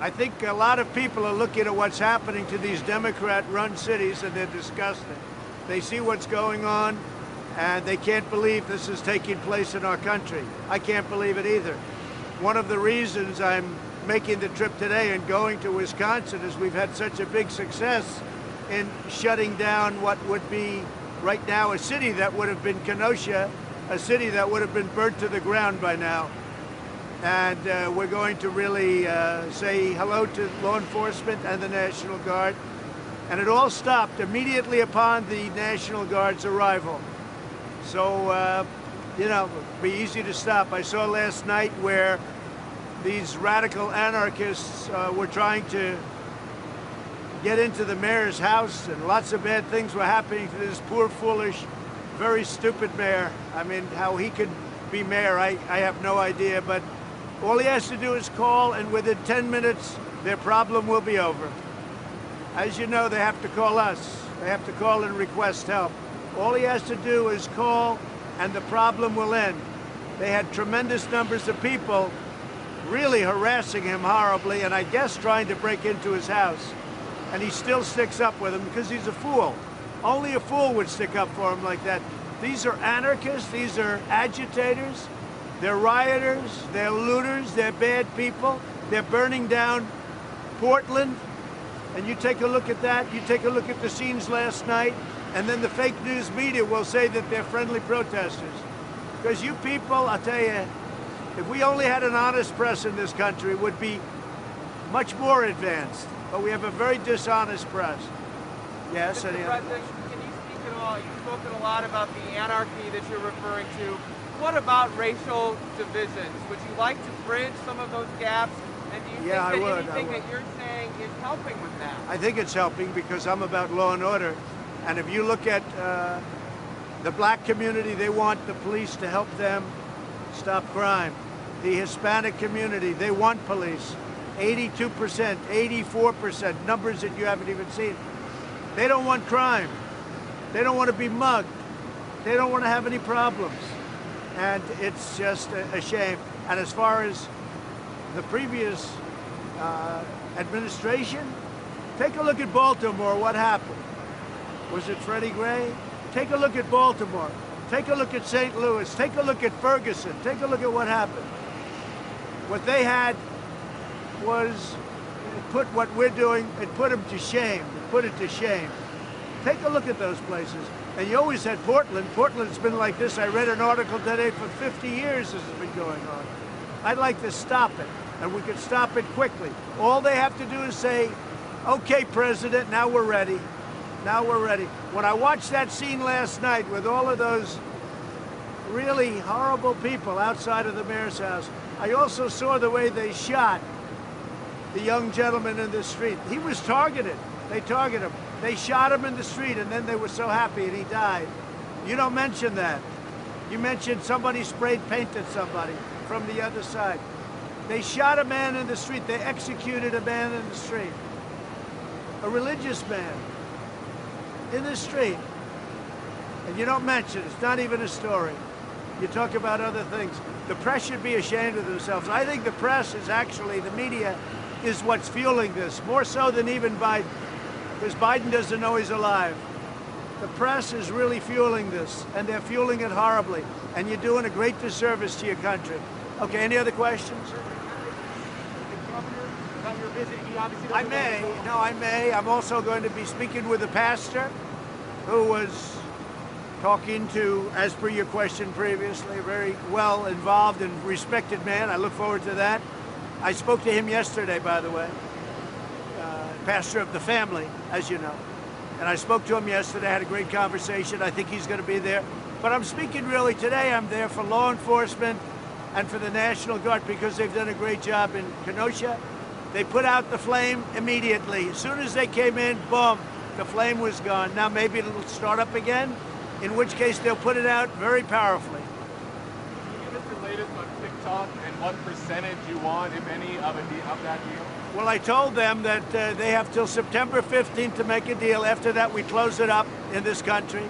I think a lot of people are looking at what's happening to these Democrat-run cities, and they're disgusted. They see what's going on, and they can't believe this is taking place in our country. I can't believe it either. One of the reasons I'm making the trip today and going to Wisconsin is we've had such a big success in shutting down what would be right now a city that would have been Kenosha, a city that would have been burnt to the ground by now. And we're going to really say hello to law enforcement and the National Guard. And it all stopped immediately upon the National Guard's arrival. So, you know, it'll be easy to stop. I saw last night where these radical anarchists were trying to get into the mayor's house, and lots of bad things were happening to this poor, foolish, very stupid mayor. I mean, how he could be mayor, I have no idea, but all he has to do is call, and within 10 minutes, their problem will be over. As you know, they have to call us. They have to call and request help. All he has to do is call, and the problem will end. They had tremendous numbers of people really harassing him horribly, and I guess trying to break into his house. And he still sticks up with them because he's a fool. Only a fool would stick up for him like that. These are anarchists, these are agitators, they're rioters, they're looters, they're bad people. They're burning down Portland. And you take a look at that, you take a look at the scenes last night, and then the fake news media will say that they're friendly protesters. Because you people, I'll tell you, if we only had an honest press in this country, it would be much more advanced. But we have a very dishonest press. Yes, Mr. President, can you speak at all? You've spoken a lot about the anarchy that you're referring to. What about racial divisions? Would you like to bridge some of those gaps? And do you think that anything that you're saying is helping with that? I think it's helping because I'm about law and order. And if you look at the black community, they want the police to help them stop crime. The Hispanic community, they want police. 82%, 84%, numbers that you haven't even seen. They don't want crime. They don't want to be mugged. They don't want to have any problems. And it's just a shame. And as far as the previous administration, take a look at Baltimore, what happened? Was it Freddie Gray? Take a look at Baltimore. Take a look at St. Louis. Take a look at Ferguson. Take a look at what happened. What they had was, it put what we're doing, it put them to shame. It put it to shame. Take a look at those places. And you always had Portland. Portland's been like this. I read an article today, for 50 years this has been going on. I'd like to stop it, and we could stop it quickly. All they have to do is say, okay, President, now we're ready. Now we're ready. When I watched that scene last night with all of those really horrible people outside of the mayor's house, I also saw the way they shot the young gentleman in the street. He was targeted. They targeted him. They shot him in the street, and then they were so happy, and he died. You don't mention that. You mentioned somebody sprayed paint at somebody from the other side. They shot a man in the street. They executed a man in the street. A religious man in the street. And you don't mention it. It's not even a story. You talk about other things. The press should be ashamed of themselves. I think the press is actually, the media is what's fueling this, more so than even Biden, because Biden doesn't know he's alive. The press is really fueling this, and they're fueling it horribly, and you're doing a great disservice to your country. Okay, any other questions? I may. I'm also going to be speaking with a pastor who was talking to, as per your question previously, a very well involved and respected man. I look forward to that. I spoke to him yesterday, by the way, pastor of the family, as you know. And I spoke to him yesterday, had a great conversation. I think he's going to be there. But I'm speaking really today, I'm there for law enforcement and for the National Guard because they've done a great job in Kenosha. They put out the flame immediately. As soon as they came in, boom, the flame was gone. Now maybe it'll start up again, in which case they'll put it out very powerfully. Can you give us the latest on TikTok and what percentage you want, if any, of that deal? Well, I told them that they have till September 15th to make a deal. After that, we close it up in this country.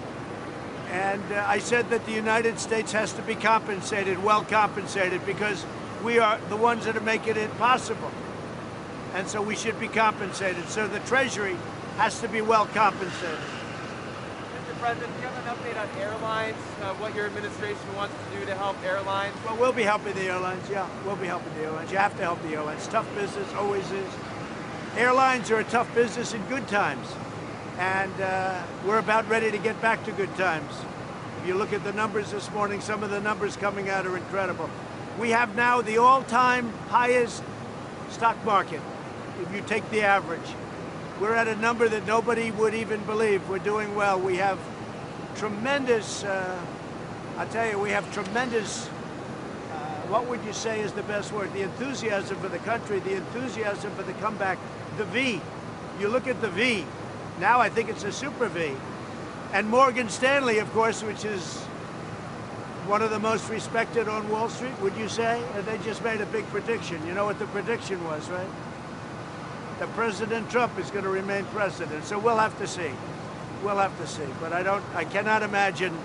And I said that the United States has to be compensated, well compensated, because we are the ones that are making it possible. And so we should be compensated. So the Treasury has to be well compensated. Mr. President, do you have an update on airlines, what your administration wants to do to help airlines? Well, we'll be helping the airlines, yeah. We'll be helping the airlines. You have to help the airlines. Tough business, always is. Airlines are a tough business in good times. And we're about ready to get back to good times. If you look at the numbers this morning, some of the numbers coming out are incredible. We have now the all-time highest stock market, if you take the average. We're at a number that nobody would even believe. We're doing well. We have tremendous, I tell you, we have tremendous, what would you say is the best word? The enthusiasm for the country, the enthusiasm for the comeback, the V. You look at the V, now I think it's a super V. And Morgan Stanley, of course, which is one of the most respected on Wall Street, would you say? And they just made a big prediction. You know what the prediction was, right? That President Trump is going to remain president. So we'll have to see. We'll have to see. But I cannot imagine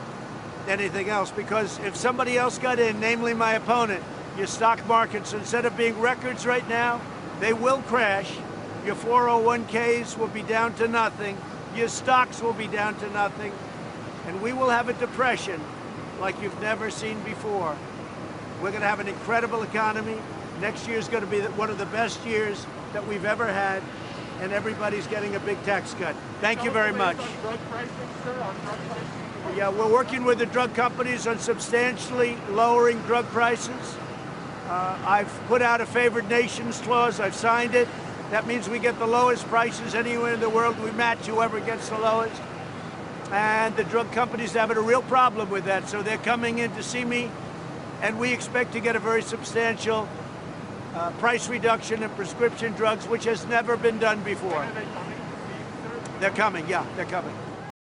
anything else, because if somebody else got in, namely my opponent, your stock markets, instead of being records right now, they will crash. Your 401ks will be down to nothing. Your stocks will be down to nothing. And we will have a depression like you've never seen before. We're going to have an incredible economy. Next year is going to be one of the best years that we've ever had, and everybody's getting a big tax cut. Thank you very much. Yeah, we're working with the drug companies on substantially lowering drug prices. I've put out a favored nations clause. I've signed it. That means we get the lowest prices anywhere in the world. We match whoever gets the lowest. And the drug companies are having a real problem with that. So they're coming in to see me, and we expect to get a very substantial price reduction in prescription drugs, which has never been done before. Are they coming to see you, sir? They're coming, yeah, they're coming.